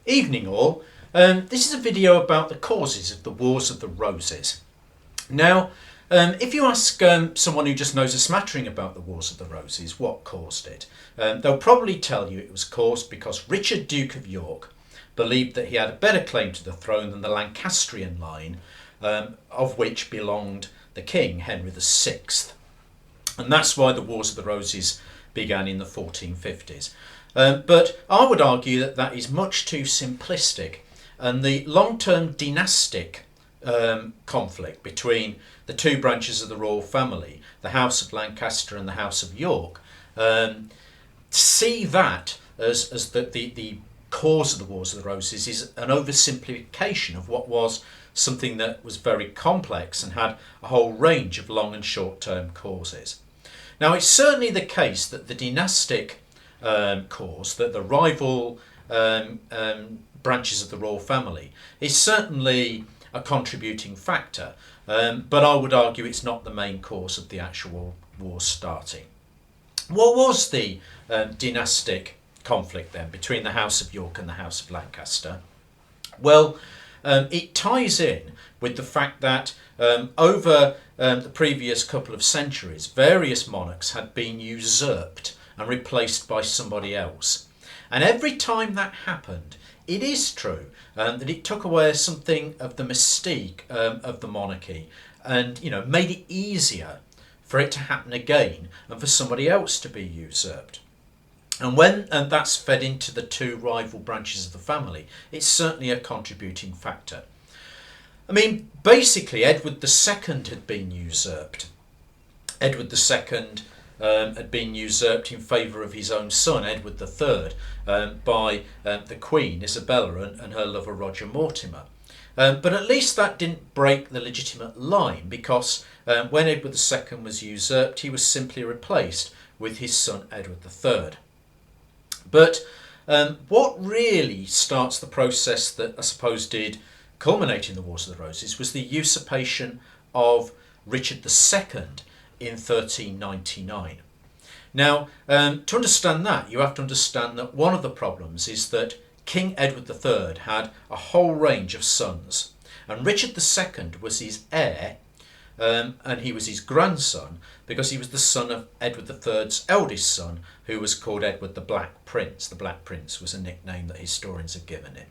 Evening all. This is a video about the causes of the Wars of the Roses. Now, if you ask someone who just knows a smattering about the Wars of the Roses what caused it, they'll probably tell you it was caused because Richard, Duke of York, believed that he had a better claim to the throne than the Lancastrian line, of which belonged the king, Henry VI. And that's why the Wars of the Roses began in the 1450s. But I would argue that that is much too simplistic, and the long-term dynastic conflict between the two branches of the royal family, the House of Lancaster and the House of York, see that as the cause of the Wars of the Roses is an oversimplification of what was something that was very complex and had a whole range of long and short-term causes. Now, it's certainly the case that the dynastic cause, that the rival branches of the royal family, is certainly a contributing factor, but I would argue it's not the main cause of the actual war starting. What was the dynastic conflict then between the House of York and the House of Lancaster? Well, it ties in with the fact that over the previous couple of centuries, various monarchs had been usurped and replaced by somebody else. And every time that happened, it is true that it took away something of the mystique of the monarchy and, made it easier for it to happen again and for somebody else to be usurped. And when that's fed into the two rival branches of the family, it's certainly a contributing factor. I mean, basically, Edward II had been usurped. Edward II had been usurped in favour of his own son, Edward III, by the Queen, Isabella, and her lover, Roger Mortimer. But at least that didn't break the legitimate line, because when Edward II was usurped, he was simply replaced with his son, Edward III. But what really starts the process that I suppose did culminate in the Wars of the Roses was the usurpation of Richard II in 1399. Now, to understand that, you have to understand that one of the problems is that King Edward III had a whole range of sons, and Richard II was his heir, and he was his grandson because he was the son of Edward III's eldest son, who was called Edward the Black Prince. The Black Prince was a nickname that historians have given him.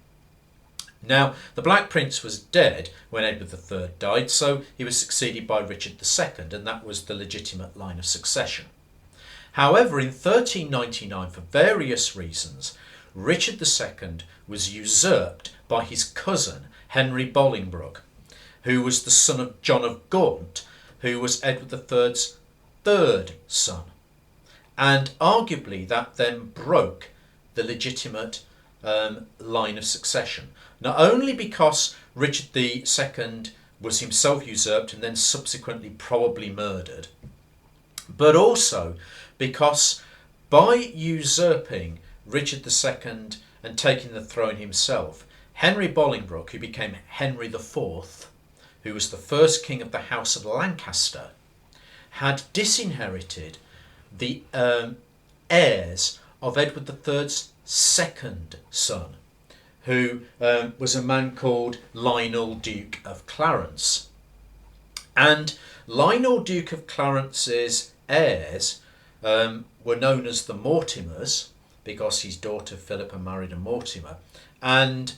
Now, the Black Prince was dead when Edward III died, so he was succeeded by Richard II, and that was the legitimate line of succession. However, in 1399, for various reasons, Richard II was usurped by his cousin, Henry Bolingbroke, who was the son of John of Gaunt, who was Edward III's third son. And arguably that then broke the legitimate line of succession. Not only because Richard II was himself usurped and then subsequently probably murdered, but also because by usurping Richard II and taking the throne himself, Henry Bolingbroke, who became Henry IV, who was the first king of the House of Lancaster, had disinherited the heirs of Edward III's second son, who was a man called Lionel, Duke of Clarence. And Lionel, Duke of Clarence's heirs were known as the Mortimers, because his daughter Philippa married a Mortimer, and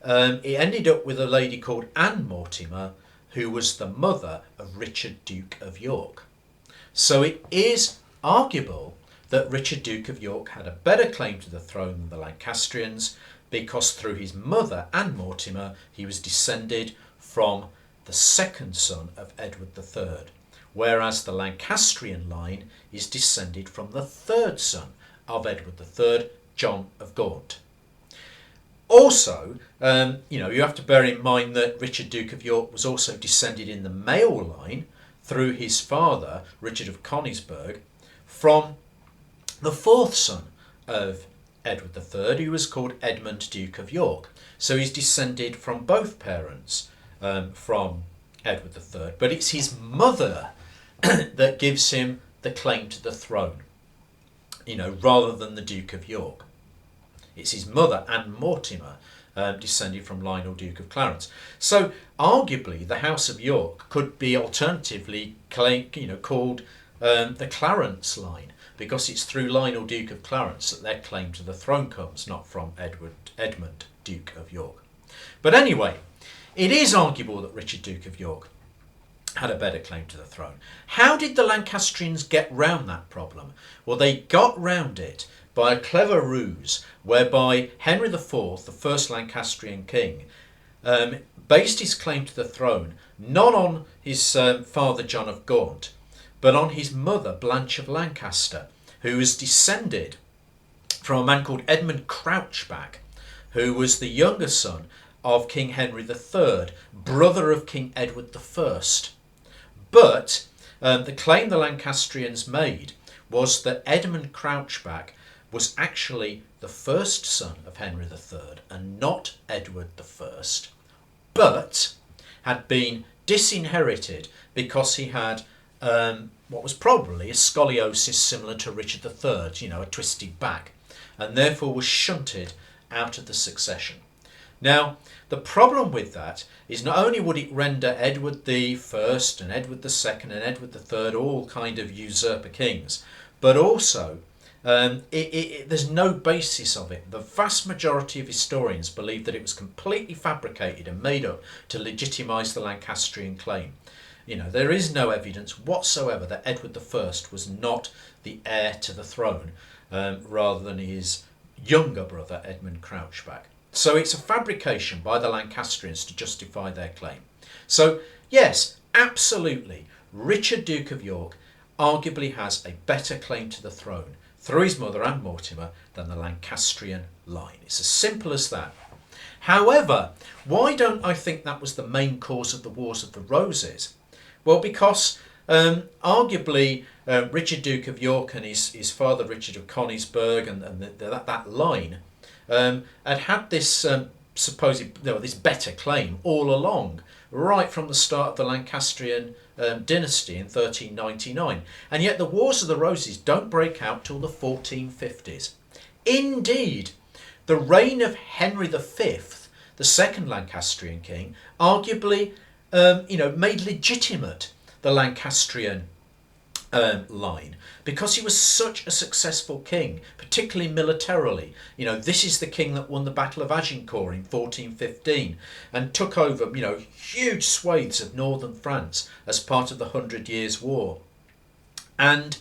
it ended up with a lady called Anne Mortimer, who was the mother of Richard, Duke of York. So it is arguable that Richard, Duke of York, had a better claim to the throne than the Lancastrians, because through his mother, Anne Mortimer, he was descended from the second son of Edward III, whereas the Lancastrian line is descended from the third son of Edward III, John of Gaunt. Also, you have to bear in mind that Richard, Duke of York, was also descended in the male line through his father, Richard of Königsberg, from the fourth son of Edward III, who was called Edmund, Duke of York. So he's descended from both parents from Edward III, but it's his mother that gives him the claim to the throne, rather than the Duke of York. It's his mother, Anne Mortimer, descended from Lionel, Duke of Clarence. So arguably the House of York could be alternatively called the Clarence line, because it's through Lionel, Duke of Clarence, that their claim to the throne comes, not from Edmund, Duke of York. But anyway, it is arguable that Richard, Duke of York, had a better claim to the throne. How did the Lancastrians get round that problem? Well, they got round it by a clever ruse whereby Henry IV, the first Lancastrian king, based his claim to the throne not on his father John of Gaunt, but on his mother Blanche of Lancaster, who was descended from a man called Edmund Crouchback, who was the younger son of King Henry III, brother of King Edward I. But the claim the Lancastrians made was that Edmund Crouchback was actually the first son of Henry III and not Edward I, but had been disinherited because he had what was probably a scoliosis similar to Richard III, a twisted back, and therefore was shunted out of the succession. Now, the problem with that is not only would it render Edward I and Edward II and Edward III all kind of usurper kings, but also there's no basis of it. The vast majority of historians believe that it was completely fabricated and made up to legitimise the Lancastrian claim. There is no evidence whatsoever that Edward I was not the heir to the throne, rather than his younger brother Edmund Crouchback. So it's a fabrication by the Lancastrians to justify their claim. So yes, absolutely, Richard, Duke of York, arguably has a better claim to the throne through his mother Anne Mortimer than the Lancastrian line. It's as simple as that. However, why don't I think that was the main cause of the Wars of the Roses? Well, because arguably Richard, Duke of York, and his father Richard of Königsberg and that line had this this better claim all along, right from the start of the Lancastrian dynasty in 1399, and yet the Wars of the Roses don't break out till the 1450s. Indeed, the reign of Henry V, the second Lancastrian king, arguably made legitimate the Lancastrian line, because he was such a successful king, particularly militarily. This is the king that won the Battle of Agincourt in 1415 and took over huge swathes of northern France as part of the 100 Years' War. And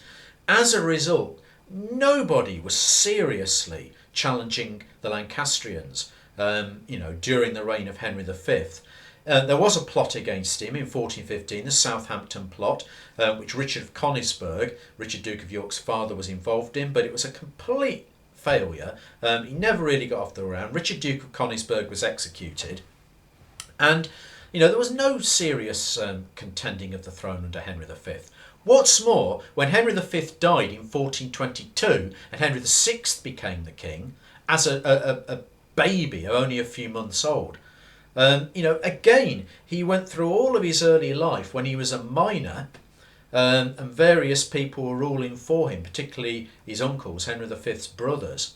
as a result, nobody was seriously challenging the Lancastrians during the reign of Henry V. There was a plot against him in 1415, the Southampton plot, which Richard of Königsberg, Richard Duke of York's father, was involved in, but it was a complete failure. He never really got off the ground. Richard Duke of Königsberg was executed, and there was no serious contending of the throne under Henry V. What's more, when Henry V died in 1422 and Henry VI became the king as a baby, only a few months old, again, he went through all of his early life when he was a minor, and various people were ruling for him, particularly his uncles, Henry V's brothers.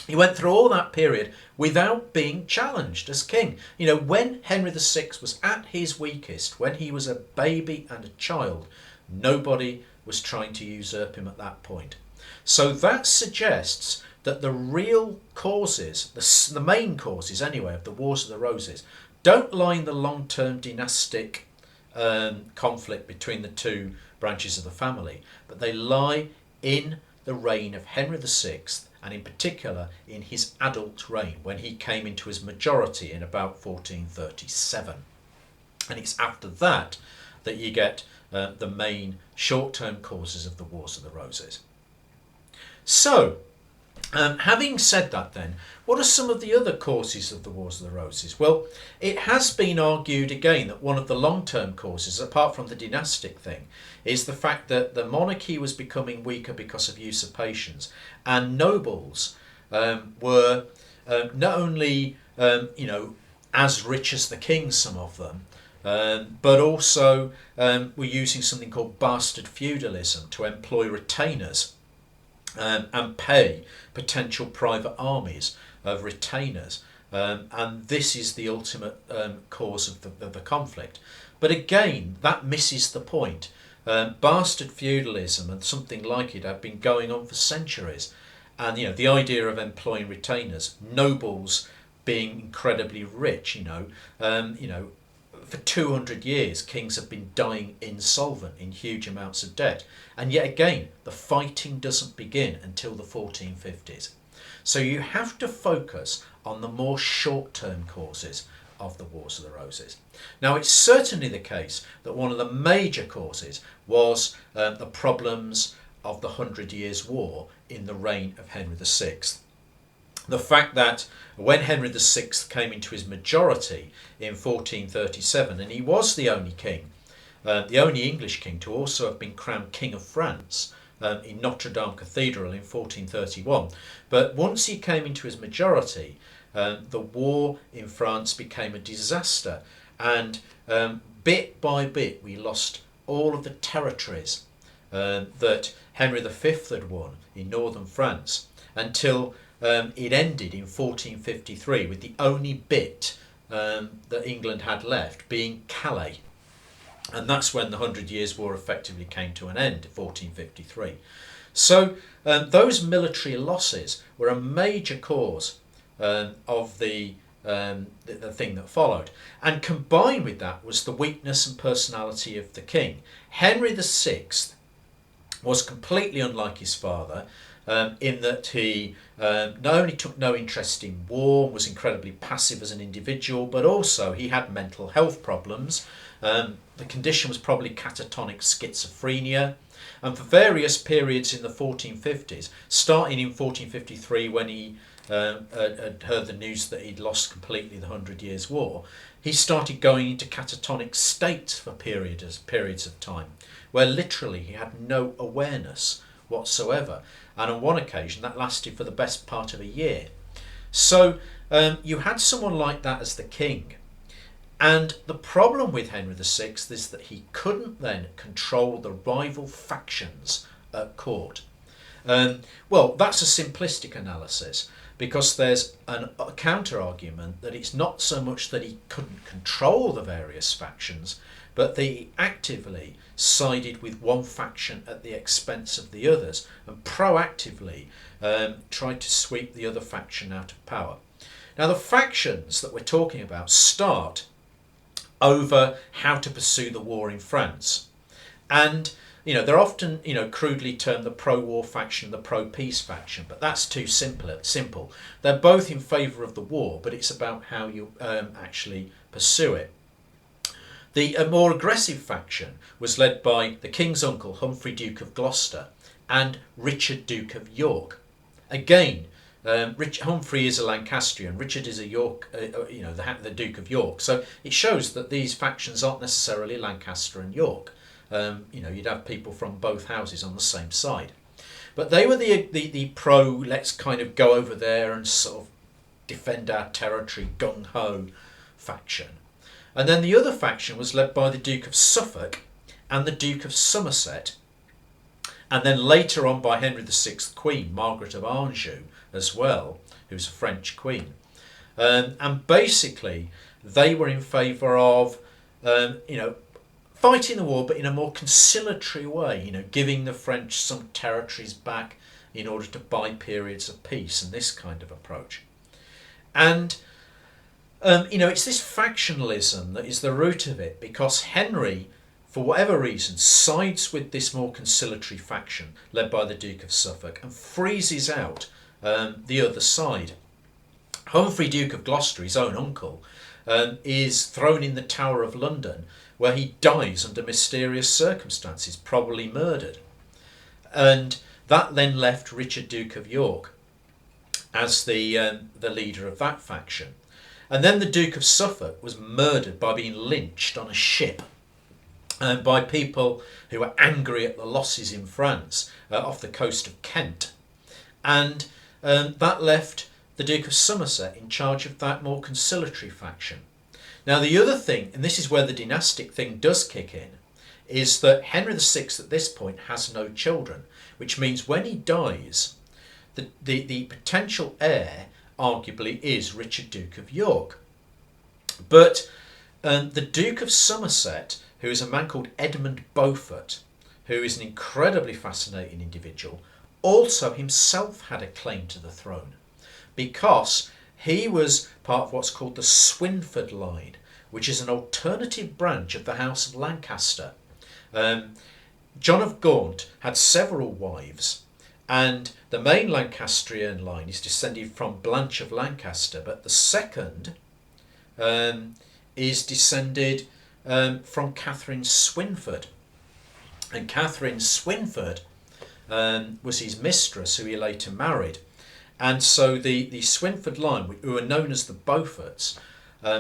He went through all that period without being challenged as king. When Henry VI was at his weakest, when he was a baby and a child, nobody was trying to usurp him at that point. So that suggests that the real causes, the main causes anyway, of the Wars of the Roses don't lie in the long-term dynastic conflict between the two branches of the family, but they lie in the reign of Henry VI, and in particular in his adult reign, when he came into his majority in about 1437. And it's after that that you get the main short-term causes of the Wars of the Roses. So, having said that then, what are some of the other causes of the Wars of the Roses? Well, it has been argued again that one of the long-term causes, apart from the dynastic thing, is the fact that the monarchy was becoming weaker because of usurpations, and nobles were not only as rich as the king, some of them, but also were using something called bastard feudalism to employ retainers and pay potential private armies of retainers and this is the ultimate cause of the conflict. But again, that misses the point. Bastard feudalism and something like it have been going on for centuries, and the idea of employing retainers, nobles being incredibly rich, for 200 years kings have been dying insolvent in huge amounts of debt, and yet again the fighting doesn't begin until the 1450s. So you have to focus on the more short-term causes of the Wars of the Roses. Now, it's certainly the case that one of the major causes was the problems of the 100 Years' War in the reign of Henry VI. The fact that when Henry VI came into his majority in 1437, and he was the only king, the only English king to also have been crowned King of France in Notre Dame Cathedral in 1431, but once he came into his majority, the war in France became a disaster, and bit by bit we lost all of the territories that Henry V had won in northern France, until it ended in 1453 with the only bit that England had left being Calais. And that's when the 100 Years' War effectively came to an end, 1453. So those military losses were a major cause of the thing that followed. And combined with that was the weakness and personality of the king. Henry VI was completely unlike his father, in that he not only took no interest in war, was incredibly passive as an individual, but also he had mental health problems. The condition was probably catatonic schizophrenia, and for various periods in the 1450s, starting in 1453 when he had heard the news that he'd lost completely the 100 Years' War, he started going into catatonic states for periods of time, where literally he had no awareness whatsoever, and on one occasion that lasted for the best part of a year. So you had someone like that as the king, and the problem with Henry VI is that he couldn't then control the rival factions at court. Well, that's a simplistic analysis, because there's a counter argument that it's not so much that he couldn't control the various factions, but that he actively sided with one faction at the expense of the others and proactively tried to sweep the other faction out of power. Now, the factions that we're talking about start over how to pursue the war in France, and they're often crudely termed the pro-war faction and the pro-peace faction, but that's too simple. They're both in favour of the war, but it's about how you actually pursue it. The more aggressive faction was led by the king's uncle Humphrey, Duke of Gloucester, and Richard, Duke of York. Again, Humphrey is a Lancastrian, Richard is a York, the Duke of York. So it shows that these factions aren't necessarily Lancaster and York. You'd have people from both houses on the same side. But they were the pro, let's kind of go over there and sort of defend our territory, gung-ho faction. And then the other faction was led by the Duke of Suffolk and the Duke of Somerset, and then later on by Henry VI's Queen, Margaret of Anjou, as well, who's a French queen. And basically, they were in favour of, fighting the war, but in a more conciliatory way, giving the French some territories back in order to buy periods of peace, and this kind of approach. And it's this factionalism that is the root of it, because Henry, for whatever reason, sides with this more conciliatory faction led by the Duke of Suffolk and freezes out the other side. Humphrey, Duke of Gloucester, his own uncle, is thrown in the Tower of London, where he dies under mysterious circumstances, probably murdered. And that then left Richard, Duke of York, as the leader of that faction. And then the Duke of Suffolk was murdered by being lynched on a ship by people who were angry at the losses in France off the coast of Kent. And that left the Duke of Somerset in charge of that more conciliatory faction. Now, the other thing, and this is where the dynastic thing does kick in, is that Henry VI at this point has no children, which means when he dies, the potential heir arguably is Richard, Duke of York. But the Duke of Somerset, who is a man called Edmund Beaufort, who is an incredibly fascinating individual, also himself had a claim to the throne, because he was part of what's called the Swynford line, which is an alternative branch of the House of Lancaster. John of Gaunt had several wives, and the main Lancastrian line is descended from Blanche of Lancaster, but the second is descended from Catherine Swynford. And Catherine Swynford was his mistress, who he later married. And so the Swynford line, who were known as the Beauforts,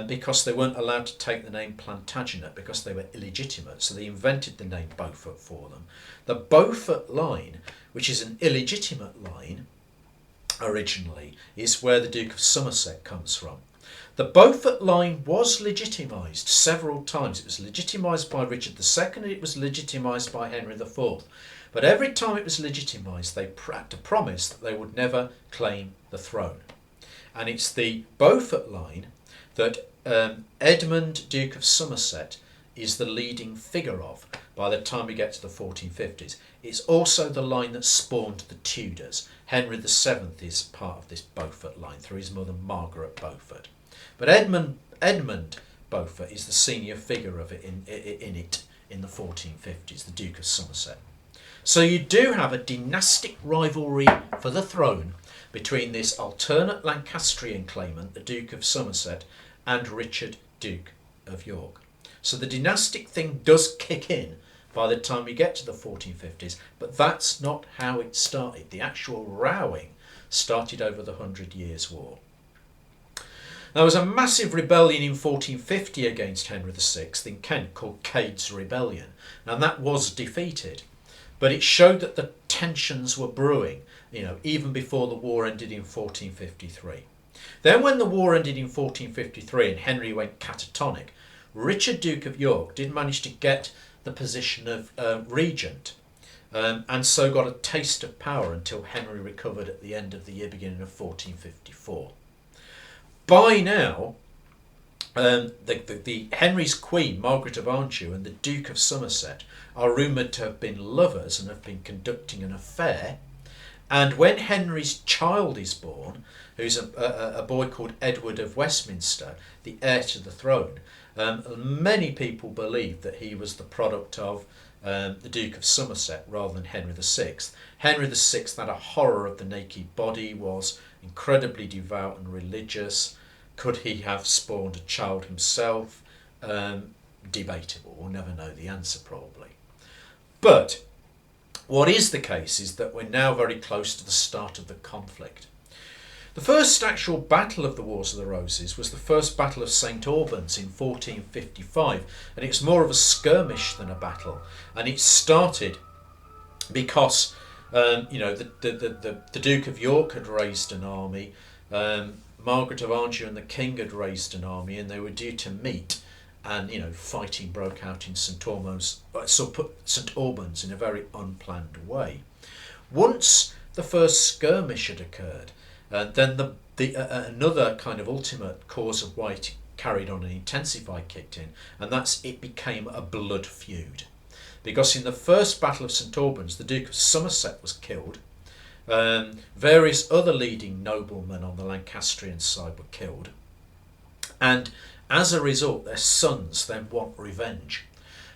because they weren't allowed to take the name Plantagenet because they were illegitimate, so they invented the name Beaufort for them. The Beaufort line, which is an illegitimate line originally, is where the Duke of Somerset comes from. The Beaufort line was legitimised several times. It was legitimised by Richard II and it was legitimised by Henry IV. But every time it was legitimised, they had to promise that they would never claim the throne. And it's the Beaufort line that Edmund, Duke of Somerset, is the leading figure of by the time we get to the 1450s. It's also the line that spawned the Tudors. Henry VII is part of this Beaufort line through his mother Margaret Beaufort. But Edmund Beaufort is the senior figure of it in the 1450s, the Duke of Somerset. So you do have a dynastic rivalry for the throne between this alternate Lancastrian claimant, the Duke of Somerset, and Richard, Duke of York. So the dynastic thing does kick in by the time we get to the 1450s, but that's not how it started. The actual rowing started over the 100 Years' War. There was a massive rebellion in 1450 against Henry VI in Kent called Cade's Rebellion, and that was defeated. But it showed that the tensions were brewing, even before the war ended in 1453. Then when the war ended in 1453 and Henry went catatonic, Richard, Duke of York, did manage to get the position of regent, and so got a taste of power until Henry recovered at the end of the year, beginning of 1454. By now, the Henry's Queen, Margaret of Anjou, and the Duke of Somerset are rumoured to have been lovers and have been conducting an affair. And when Henry's child is born, who's a boy called Edward of Westminster, the heir to the throne, many people believe that he was the product of the Duke of Somerset rather than Henry VI. Henry VI had a horror of the naked body, was incredibly devout and religious. Could he have spawned a child himself? Debatable. We'll never know the answer probably. But what is the case is that we're now very close to the start of the conflict. The first actual battle of the Wars of the Roses was the First Battle of St Albans in 1455, and it's more of a skirmish than a battle. And it started because the Duke of York had raised an army, Margaret of Anjou and the King had raised an army, and they were due to meet. And fighting broke out in St Albans in a very unplanned way. Once the first skirmish had occurred, then another kind of ultimate cause of why it carried on and intensified kicked in, and that's it became a blood feud. Because in the first Battle of St Albans, the Duke of Somerset was killed. Various other leading noblemen on the Lancastrian side were killed. And as a result, their sons then want revenge.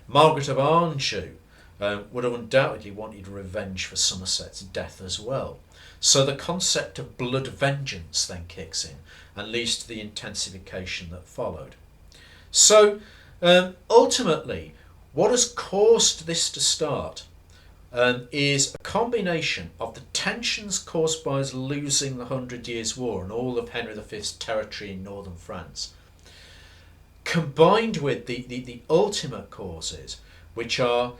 Margaret of Anjou would have undoubtedly wanted revenge for Somerset's death as well. So the concept of blood vengeance then kicks in and leads to the intensification that followed. So ultimately, what has caused this to start is a combination of the tensions caused by us losing the 100 Years' War and all of Henry V's territory in northern France, combined with the ultimate causes, which are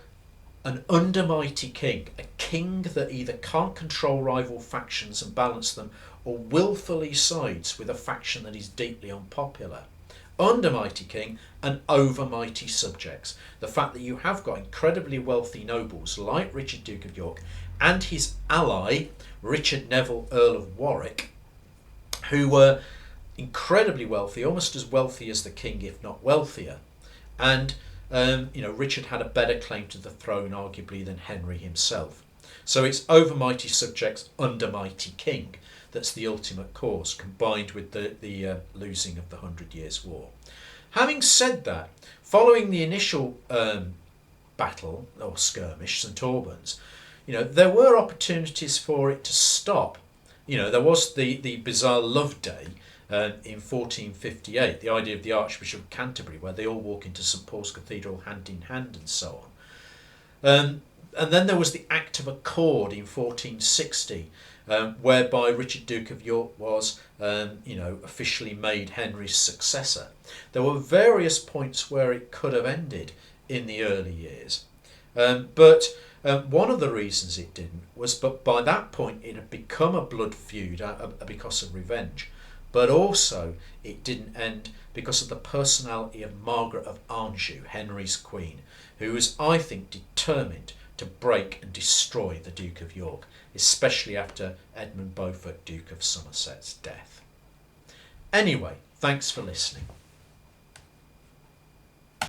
an undermighty king, a king that either can't control rival factions and balance them, or willfully sides with a faction that is deeply unpopular. Undermighty king and overmighty subjects. The fact that you have got incredibly wealthy nobles like Richard, Duke of York, and his ally, Richard Neville, Earl of Warwick, who were incredibly wealthy, almost as wealthy as the king, if not wealthier. And Richard had a better claim to the throne, arguably, than Henry himself. So it's over mighty subjects, under mighty king, that's the ultimate cause, combined with the losing of the 100 Years' War. Having said that, following the initial battle or skirmish, St Albans, there were opportunities for it to stop. There was the bizarre Love Day in 1458, the idea of the Archbishop of Canterbury, where they all walk into St Paul's Cathedral hand in hand and so on. And then there was the Act of Accord in 1460, whereby Richard, Duke of York, was officially made Henry's successor. There were various points where it could have ended in the early years, but one of the reasons it didn't was, but by that point it had become a blood feud because of revenge, but also it didn't end because of the personality of Margaret of Anjou, Henry's queen, who was, I think, determined to break and destroy the Duke of York, especially after Edmund Beaufort, Duke of Somerset's death. Anyway, thanks for listening.